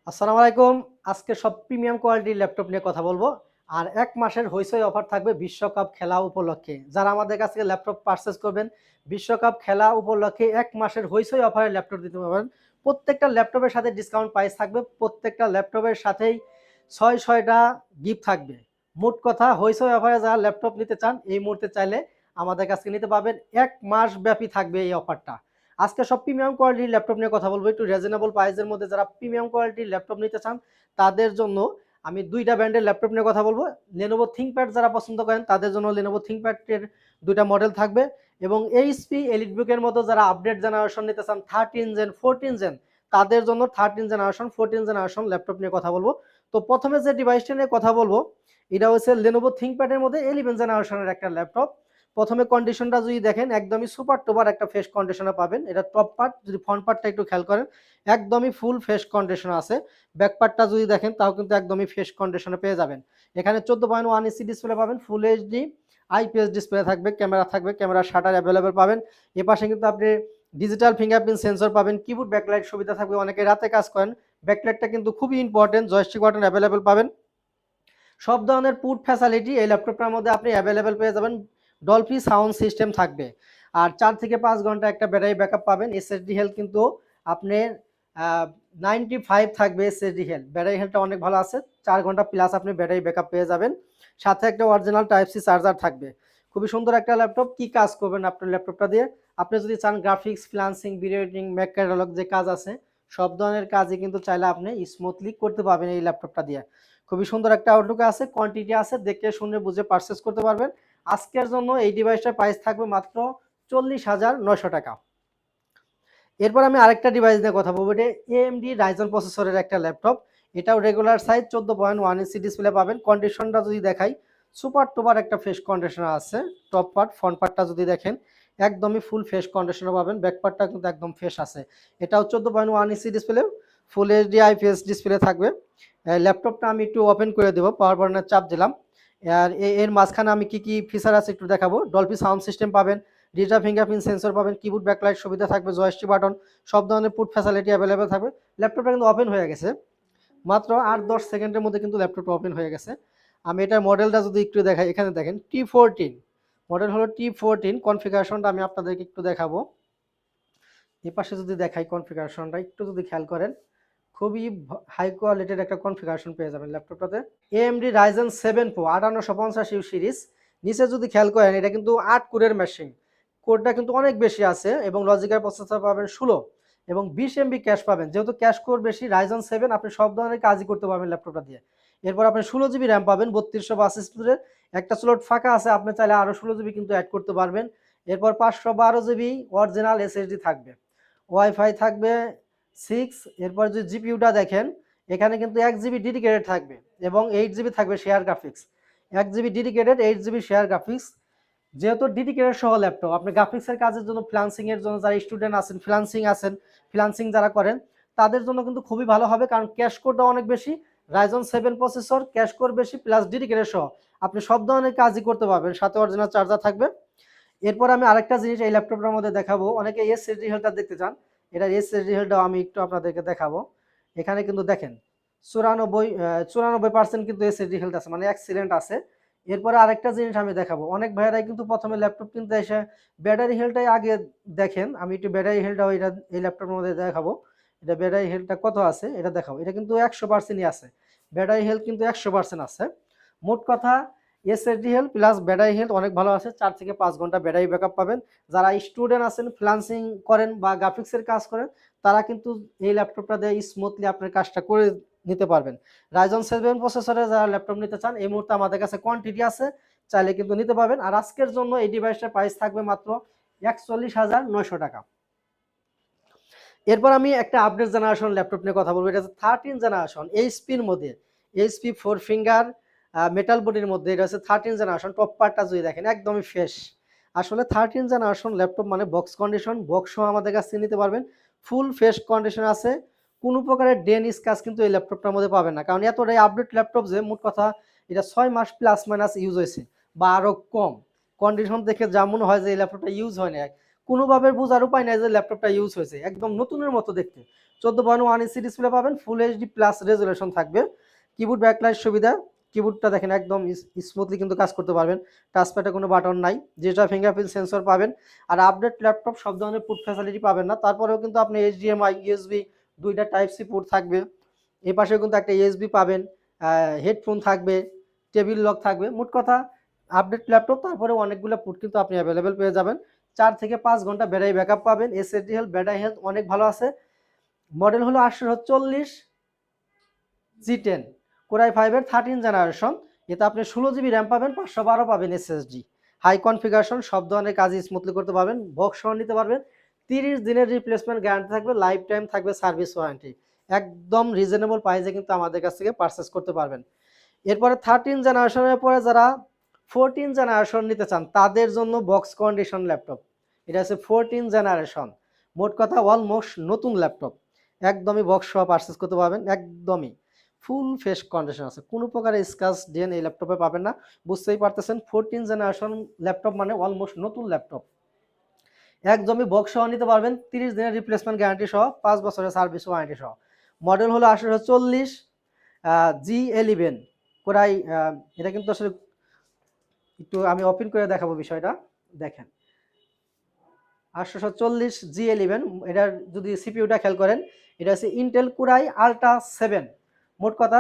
আসসালামু আলাইকুম। আজকে সব প্রিমিয়াম কোয়ালিটির ল্যাপটপ নিয়ে কথা বলবো। আর ১ মাসের হইচই অফার থাকবে বিশ্বকাপ খেলা উপলক্ষে। যারা আমাদের কাছ থেকে ল্যাপটপ পারচেজ করবেন, বিশ্বকাপ খেলা উপলক্ষে ১ মাসের হইচই অফারে ল্যাপটপ দিতে পারবেন। প্রত্যেকটা ল্যাপটপের সাথে ডিসকাউন্ট প্রাইস থাকবে। প্রত্যেকটা ল্যাপটপের সাথেই ৬ টা গিফট থাকবে। মোট কথা হইচই অফারে যারা ল্যাপটপ নিতে চান, এই মুহূর্তে চাইলে আমাদের কাছ থেকে নিতে পারবেন। ১ মাস ব্যাপী থাকবে এই অফারটা। আজকে সব প্রিমিয়াম কোয়ালিটির ল্যাপটপ নিয়ে কথা বলবো। একটু রিজনেবল প্রাইসের মধ্যে যারা প্রিমিয়াম কোয়ালিটির ল্যাপটপ নিতে চান, তাদের জন্য আমি ২ টা ব্র্যান্ডের ল্যাপটপ নিয়ে কথা বলবো। Lenovo ThinkPad যারা পছন্দ করেন, তাদের জন্য Lenovo ThinkPad এর ২ টা মডেল থাকবে এবং HP EliteBook এর মতো যারা আপডেট জেনারেশন নিতে চান 13 জেন, 14 জেন, তাদের জন্য 13 জেনারেশন, 14 জেনারেশন ল্যাপটপ নিয়ে কথা বলবো। তো প্রথমে যে ডিভাইসটা নিয়ে কথা বলবো, এটা হচ্ছে Lenovo ThinkPad এর মধ্যে 11 জেনারেশনের একটা ল্যাপটপ। প্রথমে কন্ডিশনটা যদি দেখেন, একদমই সুপার টুপার একটা ফ্রেশ কন্ডিশনে পাবেন। এটা টপ পার্ট, যদি ফ্রন্ট পার্টটা একটু খেয়াল করেন, একদমই ফুল ফ্রেশ কন্ডিশনে আছে। ব্যাক পার্টটা যদি দেখেন, তাও কিন্তু একদমই ফ্রেশ কন্ডিশনে পেয়ে যাবেন। এখানে 14.1 ইঞ্চি ডিসপ্লে পাবেন, ফুল এইচডি আইপিএস ডিসপ্লে থাকবে, ক্যামেরা শাটার অ্যাভেলেবেল পাবেন। এপাশে কিন্তু আপনি ডিজিটাল ফিঙ্গারপ্রিন্ট সেন্সর পাবেন, কিবোর্ড ব্যাকলাইট সুবিধা থাকবে। অনেকে রাতে কাজ করেন, ব্যাকলাইটটা কিন্তু খুবই ইম্পর্টেন্ট। জয়স্টিক বাটন অ্যাভেলেবেল পাবেন। সব ধরনের পুট ফ্যাসিলিটি এই ল্যাপটপটার মধ্যে আপনি অ্যাভেলেবেল পেয়ে যাবেন। ডলফি সাউন্ড সিস্টেম থাকবে। আর 4 থেকে 5 ঘন্টা একটা ব্যাটারি ব্যাকআপ পাবেন। এসএসডি হেলথ কিন্তু আপনার 95 থাকবে এসএসডি হেলথ। ব্যাটারি হেলথটা অনেক ভালো আছে। 4 ঘন্টা প্লাস আপনি ব্যাটারি ব্যাকআপ পেয়ে যাবেন। সাথে একটা অরিজিনাল টাইপ সি চার্জার থাকবে। খুবই সুন্দর একটা ল্যাপটপ। কি কাজ করবেন আপনার ল্যাপটপটা দিয়ে? আপনি যদি চান graphics, freelancing, video editing, Mac catalogue যে কাজ আছে, সব ধরনের কাজই কিন্তু চাইলে আপনি স্মুথলি করতে পারবেন এই ল্যাপটপটা দিয়ে। খুবই সুন্দর একটা আউটলুক আছে, কোয়ান্টিটি আছে, দেখে শুনে বুঝে পারচেজ করতে পারবেন। আজকের জন্য এই ডিভাইসটার প্রাইস থাকবে মাত্র 40,900 টাকা। এরপর আমি আরেকটা ডিভাইস নিয়ে কথা বলবো। এটা AMD Ryzen প্রসেসরের একটা ল্যাপটপ। এটাও রেগুলার সাইজ, 14.1 ইঞ্চি ডিসপ্লে পাবেন। কন্ডিশনটা যদি দেখাই, সুপার টুপার একটা ফ্রেশ কন্ডিশনে আছে। টপ পার্ট, ফ্রন্ট পার্টটা যদি দেখেন, একদমই ফুল ফ্রেশ কন্ডিশনে পাবেন। ব্যাক পার্টটা কিন্তু একদম ফ্রেশ আছে। এটাও 14.1 inch display, full HD IPS display থাকবে। ল্যাপটপটা আমি একটু ওপেন করে দেবো, পাওয়ার বাটনের চাপ দিলাম। আর এর মাঝখানে আমি কি ফিচার আছে একটু দেখাবো। ডলফি সাউন্ড সিস্টেম পাবেন, ডিজিটাল ফিঙ্গারপ্রিন্ট সেন্সর পাবেন, কিবোর্ড ব্যাকলাইট সুবিধা থাকবে, জয়স্টিক বাটন, সব ধরনের পুট ফ্যাসিলিটি অ্যাভেলেবেল থাকবে। ল্যাপটপটা কিন্তু ওপেন হয়ে গেছে, মাত্র 8-10 সেকেন্ডের মধ্যে কিন্তু ল্যাপটপটা ওপেন হয়ে গেছে। আমি এটার মডেলটা যদি একটু দেখাই, এখানে দেখেন T14 মডেল হলো T14। কনফিগারেশনটা আমি আপনাদেরকে একটু দেখাবো। এই পাশে যদি দেখাই কনফিগারেশনটা একটু যদি খেয়াল করেন, খুবই হাই কোয়ালিটির একটা কনফিগারেশন পেয়ে যাবেন ল্যাপটপটাতে। AMD Ryzen 7 Pro 5850 series. নিচে যদি খেয়াল করেন, এটা কিন্তু 8 কোরের মেশিন। কোরটা কিন্তু অনেক বেশি আছে এবং লজিকের প্রসেসর পাবেন 16 এবং 20 এমবি ক্যাশ পাবেন। যেহেতু ক্যাশ কোর বেশি, Ryzen 7 আপনি সব ধরনের কাজই করতে পারবেন ল্যাপটপটা দিয়ে। এরপর আপনি 16 জিবি র্যাম পাবেন, 3262 স্টোরেজ। একটা স্লট ফাঁকা আছে, আপনি চাইলে আরো 16 জিবি কিন্তু অ্যাড করতে পারবেন। এরপর 512 জিবি অরিজিনাল এসএসডি থাকবে, ওয়াইফাই থাকবে 6। এরপর যদি জিপিইউটা দেখেন, এখানে কিন্তু 1 জিবি ডেডিকেটেড থাকবে এবং 8 জিবি থাকবে share graphics. 1 GB dedicated, 8 GB share graphics. যেহেতু ডেডিকেটেড সহ ল্যাপটপ, আপনি গ্রাফিক্সের কাজের জন্য, ফ্রিল্যান্সিং এর জন্য যারা স্টুডেন্ট আছেন, ফ্রিল্যান্সিং যারা করেন, তাদের জন্য কিন্তু খুবই ভালো হবে, কারণ ক্যাশ কোরটা অনেক বেশি। Ryzen 7 প্রসেসর, ক্যাশ কোর বেশি, প্লাস ডেডিকেটেড সহ আপনি সব ধরনের কাজই করতে পারবেন। সাথে অরিজিনাল চার্জার থাকবে। এরপর আমি আরেকটা জিনিস এই ল্যাপটপটার মধ্যে দেখাবো। অনেকে এসএসডি হেলথটা দেখতে চান, এটা এসএসডি হেলথটাও আমি একটু আপনাদেরকে দেখাবো। এখানে কিন্তু দেখেন 94% কিন্তু এসএসডি হেলথ আছে, মানে এক্সিলেন্ট আছে। এরপরে আরেকটা জিনিস আমি দেখাবো। অনেক ভাইয়েরাই কিন্তু প্রথমে ল্যাপটপ কিনতে এসে ব্যাটারি হেলথটাই আগে দেখেন। আমি একটু ব্যাটারি হেলথটাও এটা এই ল্যাপটপের মধ্যে দেখাবো। এটা ব্যাটারি হেলথটা কত আছে এটা দেখাবো। এটা কিন্তু 100%ই আছে, ব্যাটারি হেলথ কিন্তু 100% আছে। মোট কথা SSD health plus battery health অনেক ভালো আছে। 4 থেকে 5 ঘন্টা ব্যাটারি ব্যাকআপ পাবেন। যারা স্টুডেন্ট আছেন, ফ্রিল্যান্সিং করেন বা গ্রাফিক্সের কাজ করেন, তারা কিন্তু এই ল্যাপটপটা দিয়ে স্মুথলি আপনার কাজটা করে নিতে পারবেন। Ryzen 7 প্রসেসরে যারা ল্যাপটপ নিতে চান, এই মুহূর্তে আমাদের কাছে কোয়ান্টিটি আছে, চাইলে কিন্তু নিতে পারবেন। আর আজকের জন্য এই ডিভাইসটার প্রাইস থাকবে মাত্র 41,900 টাকা। এরপর আমি একটা আপডেট জেনারেশন ল্যাপটপ নিয়ে কথা বলবো। এটা হচ্ছে 13 জেনারেশন এইচপির মধ্যে, এইচপি 4 ফিঙ্গার মেটাল বডির মধ্যে। এটা হচ্ছে 13 জেনারেশন। টপ পার্টটা যদি দেখেন, একদমই ফ্রেশ। আসলে 13 জেনারেশন ল্যাপটপ মানে বক্স কন্ডিশন, বক্স সহ আমাদের কাছ থেকে নিতে পারবেন। ফুল ফ্রেশ কন্ডিশন আছে, কোনো প্রকারের ডেন স্ক্র্যাচ কিন্তু এই ল্যাপটপটার মধ্যে পাবেন না, কারণ এতটাই আপডেট ল্যাপটপ যে মোট কথা এটা 6 মাস প্লাস মাইনাস ইউজ হয়েছে বা আরও কম। কন্ডিশন দেখে যা মনে হয় যে এই ল্যাপটপটা ইউজ হয় না, কোনোভাবে বোঝার উপায় নাই যে ল্যাপটপটা ইউজ হয়েছে, একদম নতুনের মতো দেখতে। 14.1 ইঞ্চি ডিসপ্লে পাবেন, ফুল এইচডি প্লাস রেজুলেশন থাকবে। কিবোর্ড ব্যাকলাইট সুবিধা, কিবোর্ডটা দেখেন একদম স্মুথলি কিন্তু কাজ করতে পারবেন। টাচপ্যাডে কোনো বাটন নাই, যেটা ফিঙ্গারপ্রিন্ট সেন্সর পাবেন। আর আপডেট ল্যাপটপ সব ধরনের পোর্ট ফ্যাসিলিটি পাবেন না, তারপরেও কিন্তু আপনি এইচডিএমআই ইউএসবি দুইটা টাইপ সি পোর্ট থাকবে। এই পাশেও কিন্তু একটা ইউএসবি পাবেন, হেডফোন থাকবে, টেবিল লক থাকবে। মোট কথা আপডেট ল্যাপটপ, তারপরে অনেকগুলো পোর্ট কিন্তু আপনি অ্যাভেলেবেল পেয়ে যাবেন। 4 থেকে 5 ঘন্টা ব্যাটারি ব্যাকআপ পাবেন। এসএসডি হেলথ, ব্যাটারি হেলথ অনেক ভালো আছে। মডেল হলো 840 G10 কোর i5 এর 13 জেনারেশন। এতে আপনি 16 জিবি র্যাম পাবেন, 512 পাবেন এসএসডি। হাই কনফিগারেশন, সব ধরনের কাজ স্মুথলি করতে পারবেন, বক্স সহ নিতে পারবেন। 30 দিনের রিপ্লেসমেন্ট গ্যারান্টি থাকবে, লাইফ টাইম থাকবে সার্ভিস ওয়ারেন্টি। একদম রিজনেবল প্রাইসে কিন্তু আমাদের কাছ থেকে পারচেস করতে পারবেন। এরপরে 13 জেনারেশনের পরে যারা 14 জেনারেশন নিতে চান তাদের জন্য বক্স কন্ডিশন ল্যাপটপ। এটা হচ্ছে 14 জেনারেশন। মোট কথা অলমোস্ট নতুন ল্যাপটপ, একদমই বক্স সহ পারচেস করতে পারবেন। একদমই ফুল ফ্রেশ কন্ডিশন আছে, কোনো প্রকার স্ক্র্যাচ ডেন এই ল্যাপটপে পাবেন না। বুঝতেই পারতেছেন 14 জেনারেশন ল্যাপটপ মানে অলমোস্ট নতুন ল্যাপটপ। একদমই বক্স সহ নিতে পারবেন, 30 দিনের রিপ্লেসমেন্ট গ্যারান্টি সহ, 5 বছরের সার্ভিস ওয়ারেন্টি সহ। মডেল হলো 840 G11 কোরাই। এটা কিন্তু আসলে একটু আমি ওপেন করে দেখাবো বিষয়টা, দেখেন 840 G11। এটার যদি সিপিইউটা খেয়াল করেন, এটা হচ্ছে ইন্টেল কোরাই আল্ট্রা 7। মোট কথা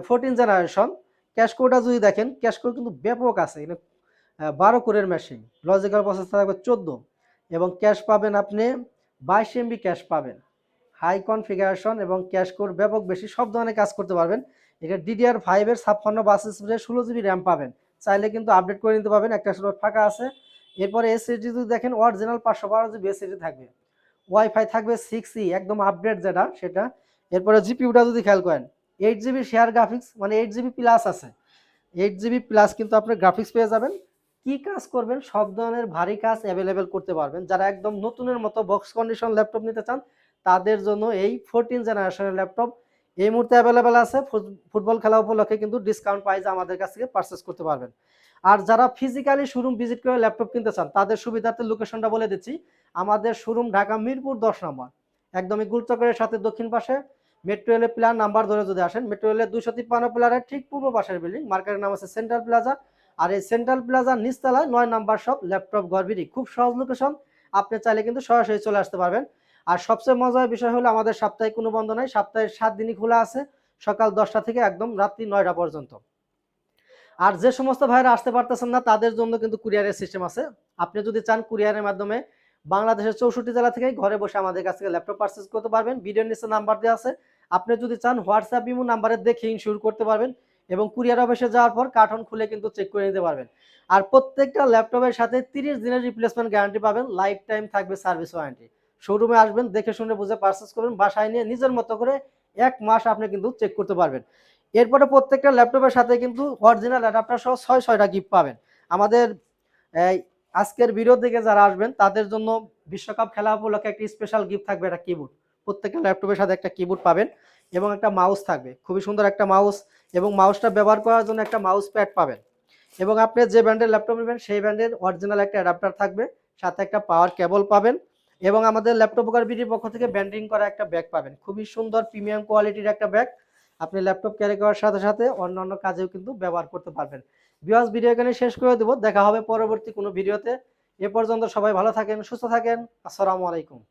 14 জেনারেশন। ক্যাশ কোডটা যদি দেখেন, ক্যাশ কোড কিন্তু ব্যাপক আছে। এটা 12 কোরের মেশিন, লজিক্যাল প্রসেসর থাকবে 14, এবং ক্যাশ পাবেন আপনি 22 এমবি ক্যাশ পাবেন। হাই কনফিগারেশন এবং ক্যাশ কোড ব্যাপক বেশি, সব ধরনের কাজ করতে পারবেন। এটা DDR5 এর 56 16 জিবি র্যাম পাবেন, চাইলে কিন্তু আপডেট করে নিতে পারবেন, একটা স্লট ফাঁকা আছে। এরপরে এসএসডি যদি দেখেন, অরিজিনাল 512 জিবি এসএসডি থাকবে, ওয়াইফাই থাকবে 6E একদম আপডেট যেটা সেটা। এরপরে জিপিইউটা যদি খেয়াল করেন, 8 জিবি শেয়ার গ্রাফিক্স, মানে 8 জিবি প্লাস আছে। 8 জিবি প্লাস কিন্তু আপনি গ্রাফিক্স পেয়ে যাবেন। কি কাজ করবেন, সব ধরনের ভারী কাজ অ্যাভেলেবেল করতে পারবেন। যারা একদম নতুনের মতো বক্স কন্ডিশন ল্যাপটপ নিতে চান তাদের জন্য এই 14 জেনারেশনের ল্যাপটপ এই মুহূর্তে অ্যাভেলেবেল আছে। ফুটবল খেলা উপলক্ষে কিন্তু ডিসকাউন্ট প্রাইসে আমাদের কাছ থেকে পারচেস করতে পারবেন। আর যারা ফিজিক্যালি শোরুম ভিজিট করে ল্যাপটপ কিনতে চান তাদের সুবিধার্থে লোকেশনটা বলে দিচ্ছি। আমাদের শোরুম ঢাকা মিরপুর 10 নম্বর, একদমই গুলচক্রের সাথে দক্ষিণ পাশে। মেট্রো রেলের প্ল্যান নাম্বার ধরে যদি আসেন, মেট্রো রেলের 253 প্লারের ঠিক পূর্ব পাশের বিল্ডিং, মার্কেটের নাম আছে সেন্ট্রাল প্লাজা। আর এই সেন্ট্রাল প্লাজার নিচতলায় 9 নাম্বার শপ ল্যাপটপ গড়বিড়ি, খুব সহজ লোকেশন। আপনি চাইলে কিন্তু সরাসরি চলে আসতে পারবেন। আর সবচেয়ে মজার বিষয় হলো আমাদের সাপ্তাহিক কোনো বন্ধ নাই, সপ্তাহে 7 দিনই খোলা আছে, সকাল 10টা থেকে একদম রাত্রি 9টা পর্যন্ত। আর যে সমস্ত ভাইরা আসতে পারতেছেন না তাদের জন্য কিন্তু কুরিয়ারের সিস্টেম আছে। আপনি যদি চান কুরিয়ারের মাধ্যমে বাংলাদেশের 64 জেলা থেকে ঘরে বসে আমাদের কাছ থেকে ল্যাপটপ পারচেজ করতে পারবেন। ভিডিওর নিচে নাম্বার দেওয়া আছে, আপনি যদি চান হোয়াটসঅ্যাপ ইমো নাম্বারে দেখে ইনশিওর করতে পারবেন, এবং কুরিয়ার অফিসে যাওয়ার পর কার্টন খুলে কিন্তু চেক করে নিতে পারবেন। আর প্রত্যেকটা ল্যাপটপের সাথে 30 দিনের রিপ্লেসমেন্ট গ্যারান্টি পাবেন, লাইফ টাইম থাকবে সার্ভিস ওয়ারেন্টি। শোরুমে আসবেন, দেখে শুনে বুঝে পারচেজ করবেন, বাসায় নিয়ে নিজের মতো করে 1 মাস আপনি কিন্তু চেক করতে পারবেন। এরপরে প্রত্যেকটা ল্যাপটপের সাথে কিন্তু অরিজিনাল অ্যাডাপ্টার সহ 6টা গিফট পাবেন। আমাদের এই আজকের ভিডিও থেকে যারা আসবেন তাদের জন্য বিশ্বকাপ খেলা উপলক্ষে একটি স্পেশাল গিফট থাকবে, একটা কিবোর্ড। প্রত্যেকটা ল্যাপটপের সাথে একটা কিবোর্ড পাবেন, এবং একটা মাউস থাকবে, খুবই সুন্দর একটা মাউস, এবং মাউসটা ব্যবহার করার জন্য একটা মাউস প্যাড পাবেন। এবং আপনি যে ব্র্যান্ডের ল্যাপটপ নেবেন সেই ব্র্যান্ডের অরিজিনাল একটা অ্যাডাপ্টার থাকবে, সাথে একটা পাওয়ার কেবল পাবেন, এবং আমাদের ল্যাপটপ উপকার বিডির পক্ষ থেকে ব্র্যান্ডিং করা একটা ব্যাগ পাবেন, খুবই সুন্দর প্রিমিয়াম কোয়ালিটির একটা ব্যাগ। আপনি ল্যাপটপ ক্যারি করার সাথে সাথে অন্যান্য কাজেও কিন্তু ব্যবহার করতে পারবেন। ভিউয়ার্স, ভিডিও এখানে শেষ করে দেব, দেখা হবে পরবর্তী কোনো ভিডিওতে। এ পর্যন্ত সবাই ভালো থাকেন, সুস্থ থাকেন। আসসালামু আলাইকুম।